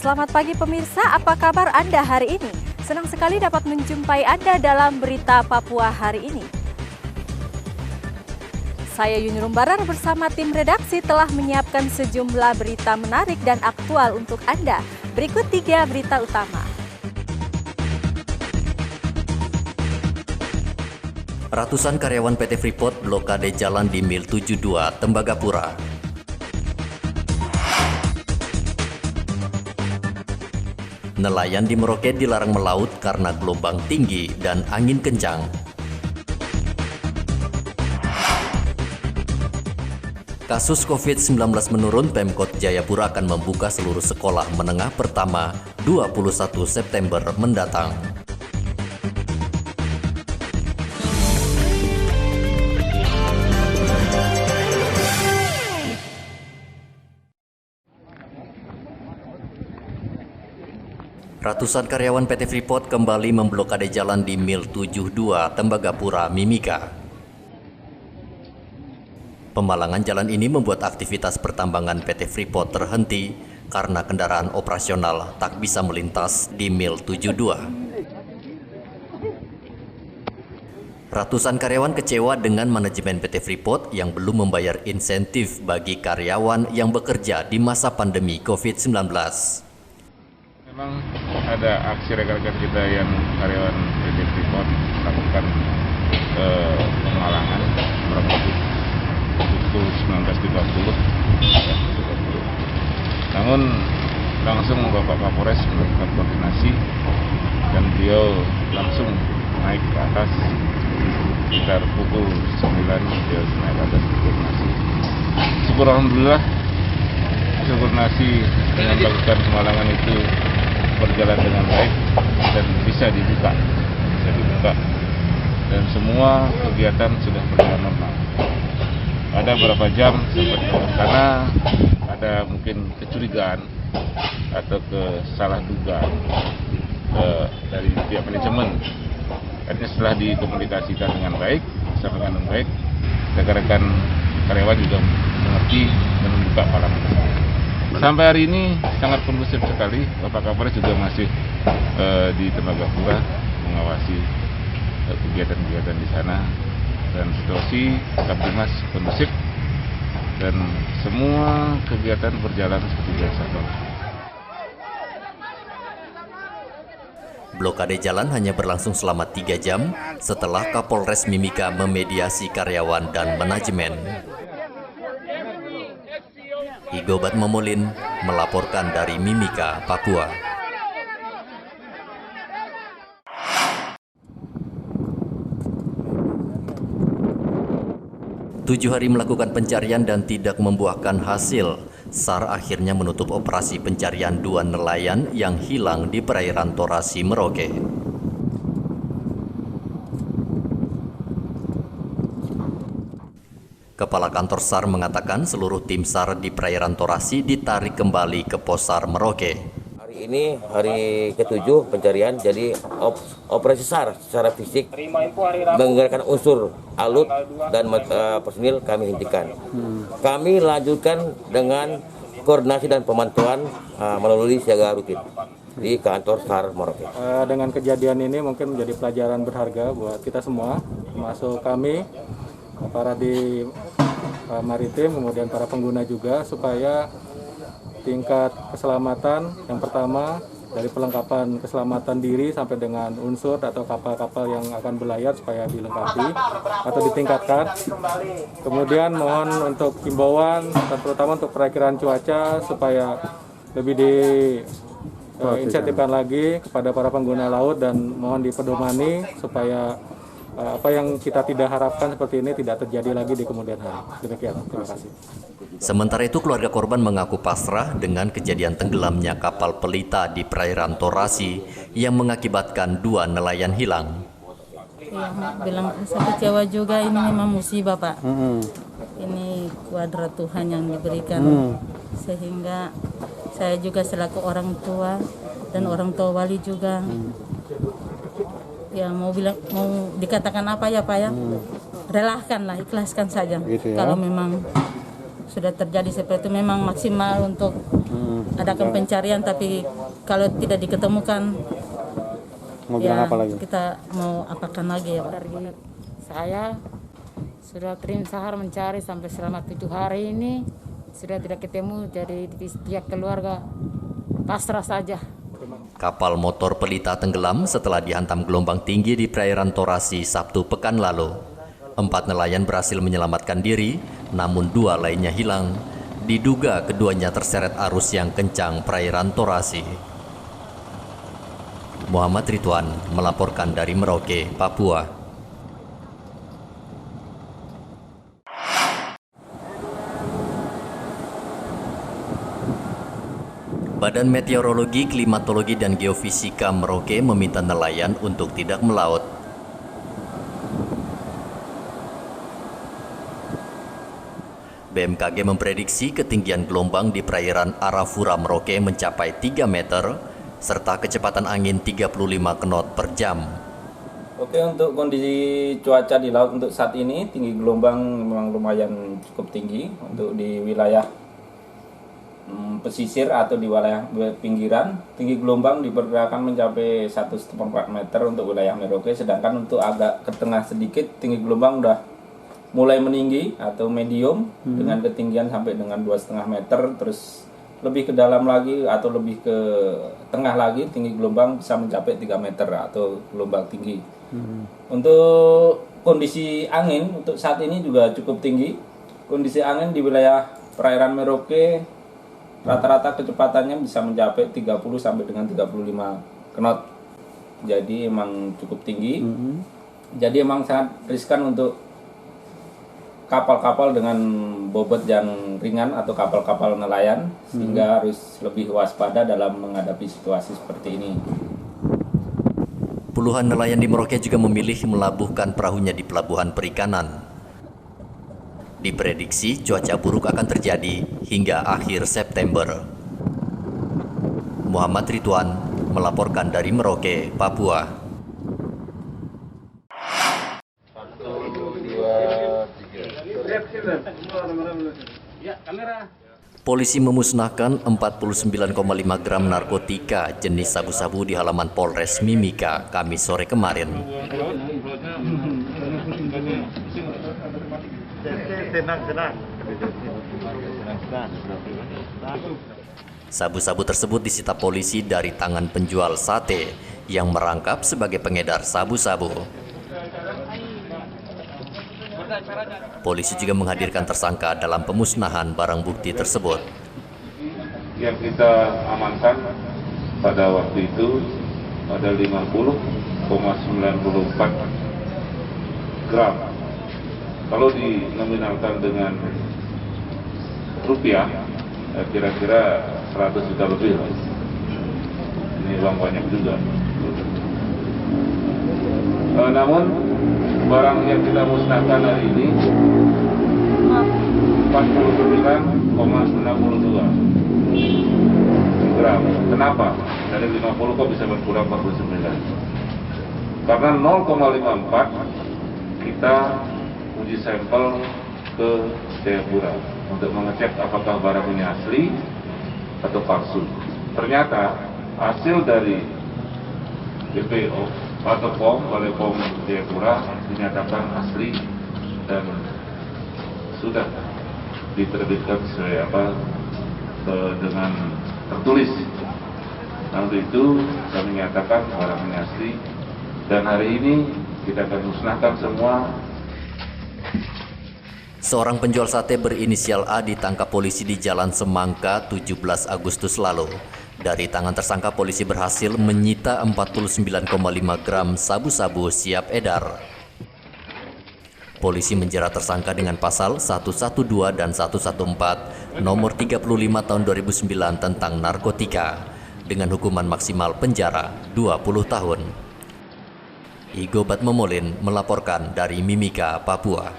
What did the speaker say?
Selamat pagi pemirsa, apa kabar Anda hari ini? Senang sekali dapat menjumpai Anda dalam Berita Papua hari ini. Saya Yuni Rumbarar bersama tim redaksi telah menyiapkan sejumlah berita menarik dan aktual untuk Anda. Berikut 3 berita utama. Ratusan karyawan PT Freeport blokade jalan di Mil 72, Tembagapura. Nelayan di Merauke dilarang melaut karena gelombang tinggi dan angin kencang. Kasus COVID-19 menurun, Pemkot Jayapura akan membuka seluruh sekolah menengah pertama 21 September mendatang. Ratusan karyawan PT Freeport kembali memblokade jalan di Mil 72, Tembagapura, Mimika. Pemalangan jalan ini membuat aktivitas pertambangan PT Freeport terhenti karena kendaraan operasional tak bisa melintas di Mil 72. Ratusan karyawan kecewa dengan manajemen PT Freeport yang belum membayar insentif bagi karyawan yang bekerja di masa pandemi COVID-19. Memang ada aksi rekan-rekan kita yang karyawan PT Freeport melakukan pemalangan kurang lebih pukul 19.30. Namun langsung Bapak Kapolres melakukan koordinasi dan beliau langsung naik ke atas sekitar pukul 9 dia naik ke atas koordinasi. Syukur alhamdulillah koordinasi dengan melakukan pemalangan itu berjalan dengan baik dan bisa dibuka dan semua kegiatan sudah berjalan normal. Ada beberapa jam sempat karena ada mungkin kecurigaan atau kesalah dugaan dari pihak manajemen. Artinya setelah dikomunikasikan dengan baik, disampaikan dengan baik, rekan-rekan karyawan juga mengerti dan membuka pemalangan. Sampai hari ini sangat kondusif sekali. Bapak Kapolres juga masih di Tembagapura mengawasi kegiatan-kegiatan di sana, dan situasi Kapolres kondusif dan semua kegiatan berjalan seperti biasa. Blokade jalan hanya berlangsung selama 3 jam setelah Kapolres Mimika memediasi karyawan dan manajemen. Igobat Momolin melaporkan dari Mimika, Papua. Tujuh hari melakukan pencarian dan tidak membuahkan hasil, SAR akhirnya menutup operasi pencarian 2 nelayan yang hilang di perairan Torasi, Merauke. Kepala Kantor SAR mengatakan seluruh tim SAR di perairan Torasi ditarik kembali ke Pos SAR Merauke. Hari ini hari ke-7 pencarian, jadi operasi SAR secara fisik menggunakan unsur alut dan personil kami hentikan. Kami lanjutkan dengan koordinasi dan pemantauan melalui siaga rutin di kantor SAR Merauke. Dengan kejadian ini mungkin menjadi pelajaran berharga buat kita semua, termasuk kami, para di maritim, kemudian para pengguna juga, supaya tingkat keselamatan yang pertama dari perlengkapan keselamatan diri sampai dengan unsur atau kapal-kapal yang akan berlayar supaya dilengkapi atau ditingkatkan. Kemudian mohon untuk himbauan dan terutama untuk perakiraan cuaca supaya lebih diinsentifkan lagi kepada para pengguna laut, dan mohon dipedomani supaya apa yang kita tidak harapkan seperti ini tidak terjadi lagi di kemudian hari. Demikian, terima kasih. Sementara itu keluarga korban mengaku pasrah dengan kejadian tenggelamnya kapal pelita di perairan Torasi yang mengakibatkan 2 nelayan hilang. Yang bilang saya kecewa juga, ini memang musibah Pak. Ini kuadrat Tuhan yang diberikan, sehingga saya juga selaku orang tua dan orang tua wali juga. Ya mau dikatakan apa ya Pak ya, relahkanlah, ikhlaskan saja gitu ya. Kalau memang sudah terjadi seperti itu, memang maksimal untuk adakan pencarian, tapi kalau tidak diketemukan, Mau bilang apa lagi? kita mau apakan lagi ya Pak? Saya sudah tim SAR mencari sampai selama 7 hari ini sudah tidak ketemu, jadi pihak keluarga pasrah saja. Kapal motor Pelita tenggelam setelah dihantam gelombang tinggi di perairan Torasi Sabtu pekan lalu. 4 nelayan berhasil menyelamatkan diri, namun 2 lainnya hilang. Diduga keduanya terseret arus yang kencang perairan Torasi. Muhammad Ridwan melaporkan dari Merauke, Papua. Badan Meteorologi, Klimatologi, dan Geofisika Merauke meminta nelayan untuk tidak melaut. BMKG memprediksi ketinggian gelombang di perairan Arafura Merauke mencapai 3 meter, serta kecepatan angin 35 knot per jam. Oke, untuk kondisi cuaca di laut untuk saat ini, tinggi gelombang memang lumayan cukup tinggi untuk di wilayah pesisir atau di wilayah pinggiran. Tinggi gelombang diperkirakan mencapai 1,4 meter untuk wilayah Merauke, sedangkan untuk agak ke tengah sedikit tinggi gelombang udah mulai meninggi atau medium dengan ketinggian sampai dengan 2,5 meter, terus lebih ke dalam lagi atau lebih ke tengah lagi tinggi gelombang bisa mencapai 3 meter atau gelombang tinggi. Untuk kondisi angin untuk saat ini juga cukup tinggi. Kondisi angin di wilayah perairan Merauke rata-rata kecepatannya bisa mencapai 30 sampai dengan 35 knot. Jadi emang cukup tinggi. Jadi emang sangat riskan untuk kapal-kapal dengan bobot yang ringan atau kapal-kapal nelayan, sehingga harus lebih waspada dalam menghadapi situasi seperti ini. Puluhan nelayan di Merauke juga memilih melabuhkan perahunya di pelabuhan perikanan. Diprediksi cuaca buruk akan terjadi hingga akhir September. Muhammad Ridwan melaporkan dari Merauke, Papua. Polisi memusnahkan 49,5 gram narkotika jenis sabu-sabu di halaman Polres Mimika Kamis sore kemarin. Sabu-sabu tersebut disita polisi dari tangan penjual sate yang merangkap sebagai pengedar sabu-sabu. Polisi juga menghadirkan tersangka dalam pemusnahan barang bukti tersebut. Yang kita amankan pada waktu itu ada 50,94 gram. Kalau dinominalkan dengan rupiah, kira-kira 100 juta lebih. Ini uang banyak juga. Namun barang yang kita musnahkan hari ini 49,62 gram. Kenapa? Dari 50 kok bisa berkurang 49? Karena 0,54 kita uji sampel ke Jayapura untuk mengecek apakah barang ini asli atau palsu. Ternyata hasil dari BPO atau POM, Balai POM Jayapura dinyatakan asli dan sudah diterbitkan dengan tertulis. Nah, untuk itu kami nyatakan barang ini asli dan hari ini kita akan musnahkan semua. Seorang penjual sate berinisial A ditangkap polisi di Jalan Semangka 17 Agustus lalu. Dari tangan tersangka, polisi berhasil menyita 49,5 gram sabu-sabu siap edar. Polisi menjerat tersangka dengan pasal 112 dan 114 nomor 35 tahun 2009 tentang narkotika dengan hukuman maksimal penjara 20 tahun. Igo Batmomolin melaporkan dari Mimika, Papua.